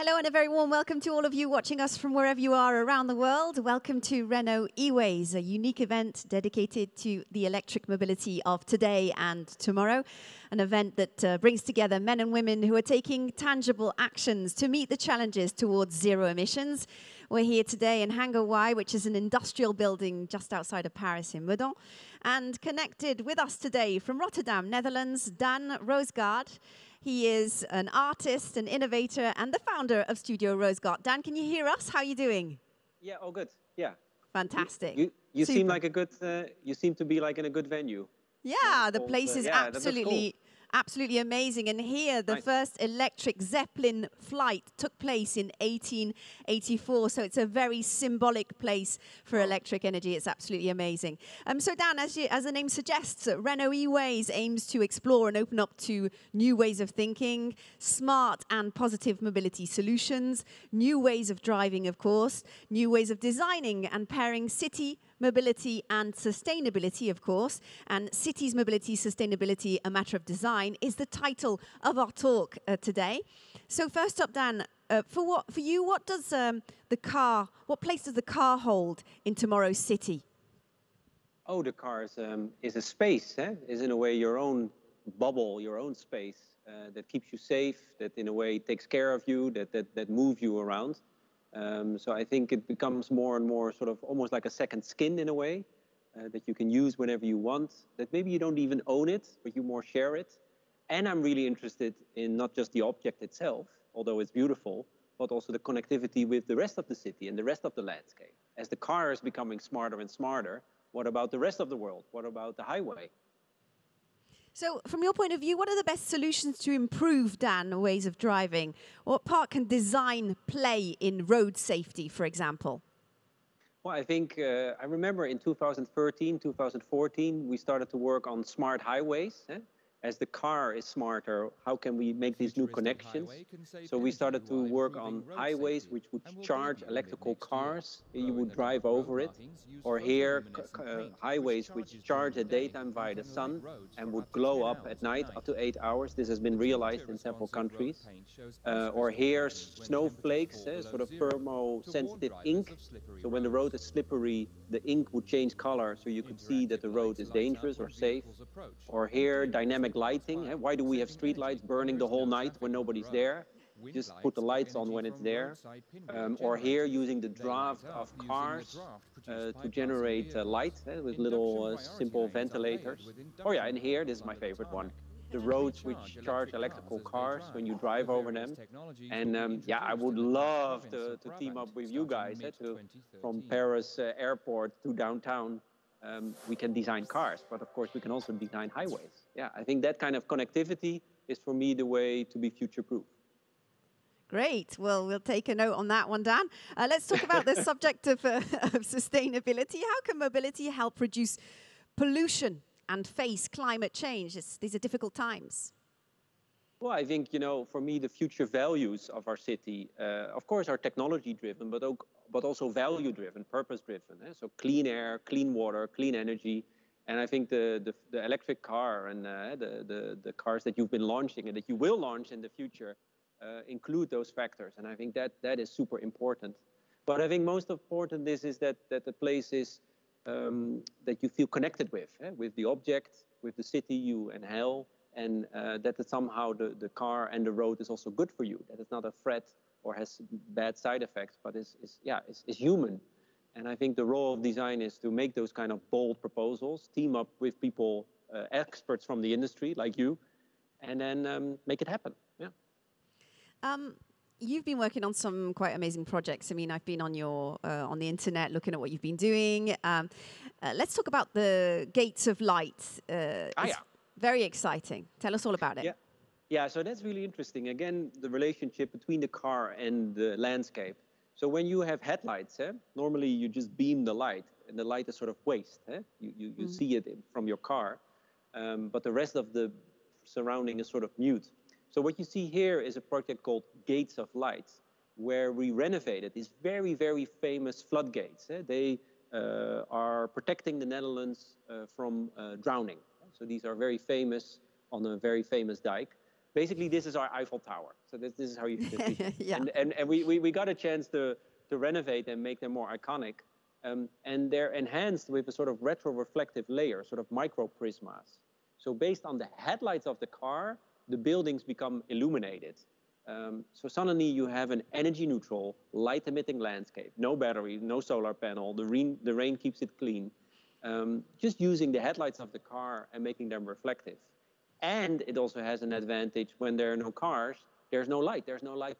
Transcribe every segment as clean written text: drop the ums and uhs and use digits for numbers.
Hello and a very warm welcome to all of you watching us from wherever you are around the world. Welcome to Renault E-Ways, a unique event dedicated to the electric mobility of today and tomorrow. An event that brings together men and women who are taking tangible actions to meet the challenges towards zero emissions. We're here today in Hangar Y, which is an industrial building just outside of Paris in Meudon. And connected with us today from Rotterdam, Netherlands, Daan Roosegaarde. He is an artist, an innovator, and the founder of Studio Roosegaarde. Dan, can you hear us? How are you doing? Yeah, all good. Yeah. Fantastic. You seem like a good. You seem to be like in a good venue. Yeah, the place is absolutely amazing. And here, the first electric Zeppelin flight took place in 1884. So it's a very symbolic place for electric energy. It's absolutely amazing. So Dan, as the name suggests, Renault E-Ways aims to explore and open up to new ways of thinking, smart and positive mobility solutions, new ways of driving, of course, new ways of designing and pairing city mobility and sustainability, of course, and cities, mobility, sustainability, a matter of design, is the title of our talk today. So first up, Dan, for you, what does what place does the car hold in tomorrow's city? Oh, the car is a space, is in a way your own bubble, your own space that keeps you safe, that in a way takes care of you, that moves you around. So I think it becomes more and more sort of almost like a second skin in a way that you can use whenever you want, that maybe you don't even own it, but you more share it. And I'm really interested in not just the object itself, although it's beautiful, but also the connectivity with the rest of the city and the rest of the landscape. As the car is becoming smarter and smarter, what about the rest of the world? What about the highway? So from your point of view, what are the best solutions to improve, Dan, ways of driving? What part can design play in road safety, for example? Well, I think I remember in 2013, 2014, we started to work on smart highways. As the car is smarter, how can we make these new connections? So we started to work on highways which would charge electrical cars. You would drive over it. Or here, highways which charge at daytime via the sun and would glow up at night up to 8 hours. This has been realized in several countries. Or here, snowflakes, sort of thermosensitive ink. So when the road is slippery, the ink would change color so you could see that the road is dangerous or safe. Or here, dynamic lighting. Why do we have street lights burning the whole night when nobody's there? Just put the lights on when it's there. Or here, using the draft of cars to generate light with little simple ventilators. Oh yeah, and here, this is my favorite one. The roads which charge electrical cars when you drive over them. And yeah, I would love to team up with you guys from Paris airport to downtown. We can design cars, but of course we can also design highways. Yeah, I think that kind of connectivity is for me the way to be future-proof. Great. Well, we'll take a note on that one, Dan. Let's talk about the subject of sustainability. How can mobility help reduce pollution and face climate change? These are difficult times. Well, I think, for me, the future values of our city, of course, are technology-driven, but also value-driven, purpose-driven. So clean air, clean water, clean energy. And I think the electric car and the cars that you've been launching and that you will launch in the future include those factors. And I think that is super important. But I think most important is that the place is that you feel connected with the object, with the city you inhale, and that somehow the car and the road is also good for you, that it's not a threat or has bad side effects, but is human. And I think the role of design is to make those kind of bold proposals, team up with people, experts from the industry like you, and then make it happen. Yeah. You've been working on some quite amazing projects. I mean, I've been on your on the internet looking at what you've been doing. Let's talk about the gates of light. Yeah. Very exciting. Tell us all about it. Yeah, so that's really interesting. Again, the relationship between the car and the landscape. So when you have headlights, normally you just beam the light, and the light is sort of waste. You see it from your car, but the rest of the surrounding is sort of mute. So what you see here is a project called Gates of Light, where we renovated these very, very famous floodgates. They are protecting the Netherlands from drowning. So these are very famous on a very famous dike. basically, this is our Eiffel Tower. So this is how you should see it. Yeah. And we got a chance to renovate and make them more iconic. And they're enhanced with a sort of retro-reflective layer, sort of micro-prismas. So based on the headlights of the car, the buildings become illuminated. So suddenly you have an energy-neutral, light-emitting landscape. No battery, no solar panel. The rain keeps it clean. Just using the headlights of the car and making them reflective. And it also has an advantage when there are no cars, there's no light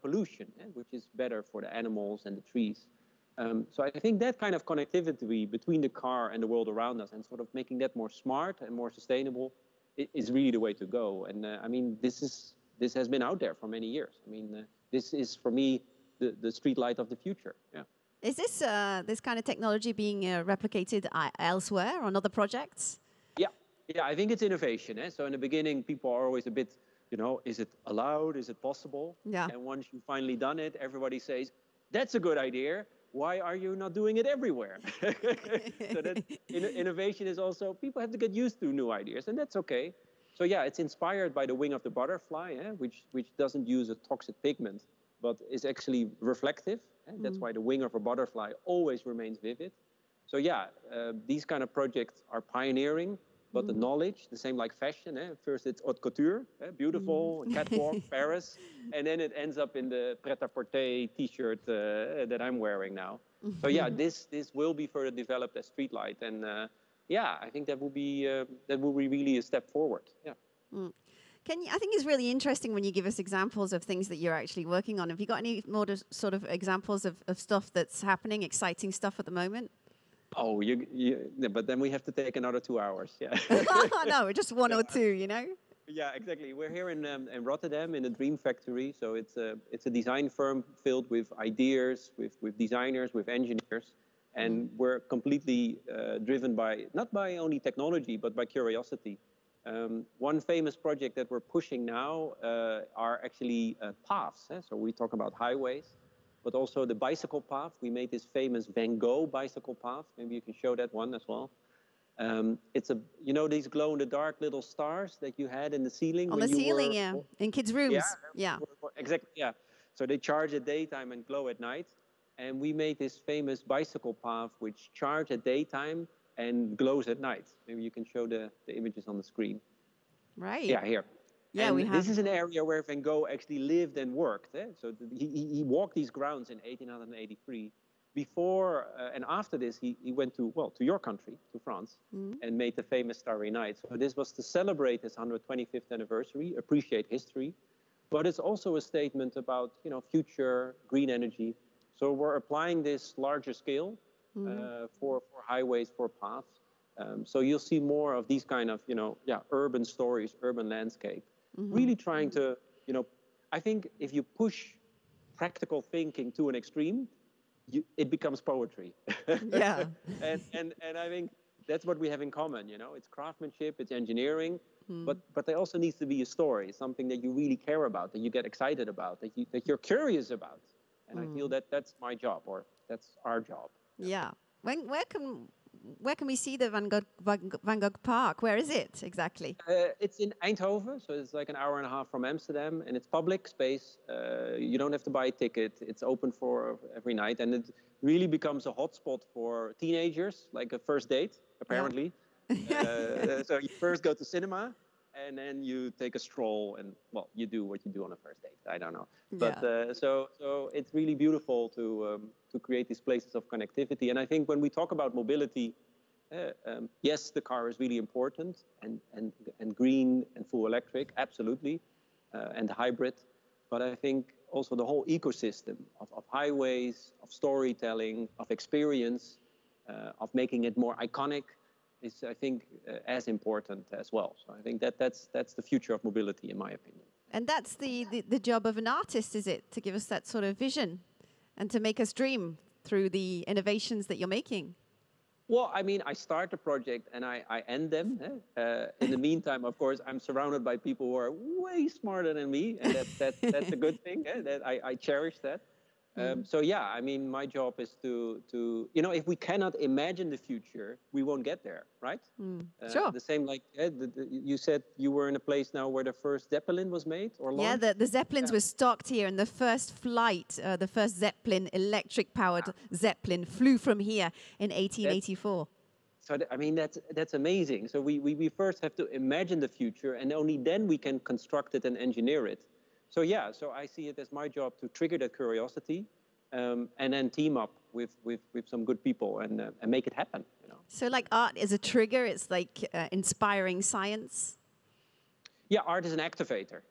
pollution, which is better for the animals and the trees. So I think that kind of connectivity between the car and the world around us and sort of making that more smart and more sustainable is really the way to go. And I mean, this has been out there for many years. I mean, this is, for me, the street light of the future. Yeah. Is this kind of technology being replicated elsewhere on other projects? Yeah, I think it's innovation. So in the beginning, people are always a bit, is it allowed? Is it possible? Yeah. And once you've finally done it, everybody says, that's a good idea. Why are you not doing it everywhere? So that innovation is also, people have to get used to new ideas, and that's okay. So yeah, it's inspired by the wing of the butterfly, which doesn't use a toxic pigment, but is actually reflective. That's why the wing of a butterfly always remains vivid. So yeah, these kind of projects are pioneering, but the knowledge, the same like fashion. First it's haute couture, beautiful, catwalk, Paris, and then it ends up in the pret-à-porter T-shirt that I'm wearing now. So yeah, this will be further developed as streetlight, and yeah, I think that will be really a step forward. Yeah. I think it's really interesting when you give us examples of things that you're actually working on. Have you got any more sort of examples of stuff that's happening, exciting stuff at the moment? Oh, but then we have to take another 2 hours. Yeah. No, just one or two, Yeah, exactly. We're here in Rotterdam in the Dream Factory. So it's a design firm filled with ideas, with designers, with engineers. And we're completely driven not by only technology, but by curiosity. One famous project that we're pushing now are actually paths. So we talk about highways, but also the bicycle path. We made this famous Van Gogh bicycle path. Maybe you can show that one as well. It's these glow-in-the-dark little stars that you had in the ceiling. On the ceiling, yeah. In kids' rooms, yeah. Exactly, yeah. So they charge at daytime and glow at night. And we made this famous bicycle path which charge at daytime and glows at night. Maybe you can show the images on the screen. Right. Yeah, here. Yeah, and this is an area where Van Gogh actually lived and worked. So he walked these grounds in 1883. Before and after this, he went to your country, to France, and made the famous Starry Night. So this was to celebrate his 125th anniversary, appreciate history, but it's also a statement about future, green energy. So we're applying this larger scale for highways, for paths. So you'll see more of these kind of urban stories, urban landscape. Really trying to I think if you push practical thinking to an extreme, it becomes poetry. Yeah. and I think that's what we have in common. It's craftsmanship, it's engineering, but there also needs to be a story, something that you really care about, that you get excited about, that you're curious about. And I feel that that's my job, or that's our job. Yeah. Where can we see the Van Gogh Park? Where is it exactly? It's in Eindhoven, so it's like an hour and a half from Amsterdam, and it's public space. You don't have to buy a ticket. It's open for every night, and it really becomes a hotspot for teenagers, like a first date, apparently. Yeah. So you first go to cinema, and then you take a stroll, and you do what you do on a first date. I don't know, but so it's really beautiful to create these places of connectivity. And I think when we talk about mobility, yes, the car is really important, and green and full electric, absolutely, and hybrid. But I think also the whole ecosystem of highways, of storytelling, of experience, of making it more iconic, is, I think, as important as well. So I think that's the future of mobility, in my opinion. And that's the job of an artist, is it? To give us that sort of vision and to make us dream through the innovations that you're making. Well, I mean, I start the project and I end them. In the meantime, of course, I'm surrounded by people who are way smarter than me, and that's a good thing. That I cherish that. So yeah, I mean, my job is to if we cannot imagine the future, we won't get there, right? Sure. The same like you said you were in a place now where the first Zeppelin was made or launched? Yeah, the Zeppelins were stocked here, and the first flight, the first Zeppelin, electric-powered Zeppelin, flew from here in 1884. So I mean, that's amazing. So we first have to imagine the future, and only then we can construct it and engineer it. So yeah, so I see it as my job to trigger that curiosity, and then team up with some good people and make it happen. You know. So like art is a trigger. It's like inspiring science. Yeah, art is an activator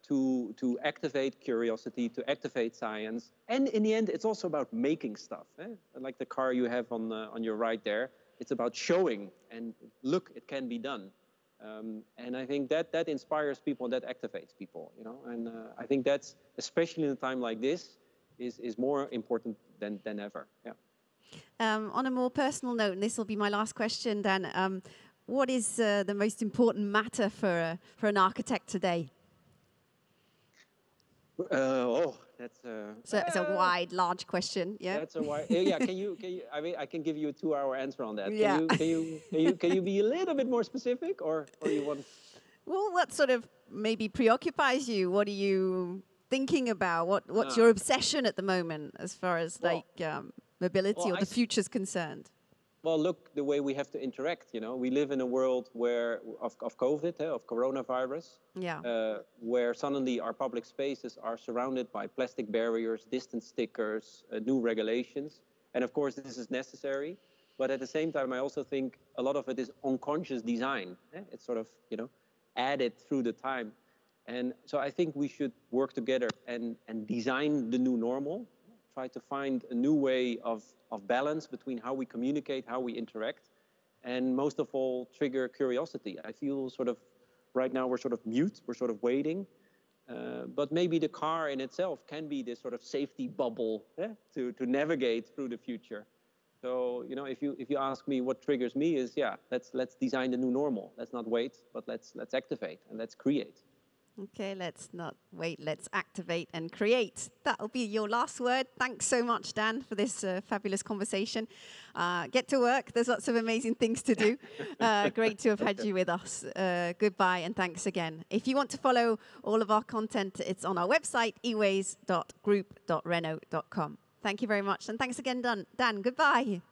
to activate curiosity, to activate science, and in the end, it's also about making stuff. Like the car you have on your right there. It's about showing and look, it can be done. And I think that inspires people, that activates people, you know. And I think that's, especially in a time like this, is more important than ever. Yeah. On a more personal note, and this will be my last question, Dan. What is the most important matter for an architect today? That's a wide, large question. Yeah. That's a wide. Yeah. Can you? I mean, I can give you a 2-hour answer on that. Yeah. Can you be a little bit more specific, or you want? Well, what sort of maybe preoccupies you? What are you thinking about? What's your obsession at the moment as far as mobility or the future's concerned? Well, look, the way we have to interact, you know, we live in a world where of COVID, of coronavirus, where suddenly our public spaces are surrounded by plastic barriers, distance stickers, new regulations. And of course, this is necessary. But at the same time, I also think a lot of it is unconscious design. It's sort of, you know, added through the time. And so I think we should work together and design the new normal, try to find a new way of balance between how we communicate, how we interact, and most of all, trigger curiosity. I feel sort of, right now we're sort of mute, we're sort of waiting, but maybe the car in itself can be this sort of safety bubble to navigate through the future. So, you know, if you ask me what triggers me is, let's design the new normal. Let's not wait, but let's activate and let's create. Okay, let's not wait, let's activate and create. That'll be your last word. Thanks so much, Dan, for this fabulous conversation. Get to work. There's lots of amazing things to do. Great to have had you with us. Goodbye and thanks again. If you want to follow all of our content, it's on our website, eways.groupe.renault.com. Thank you very much. And thanks again, Dan. Goodbye.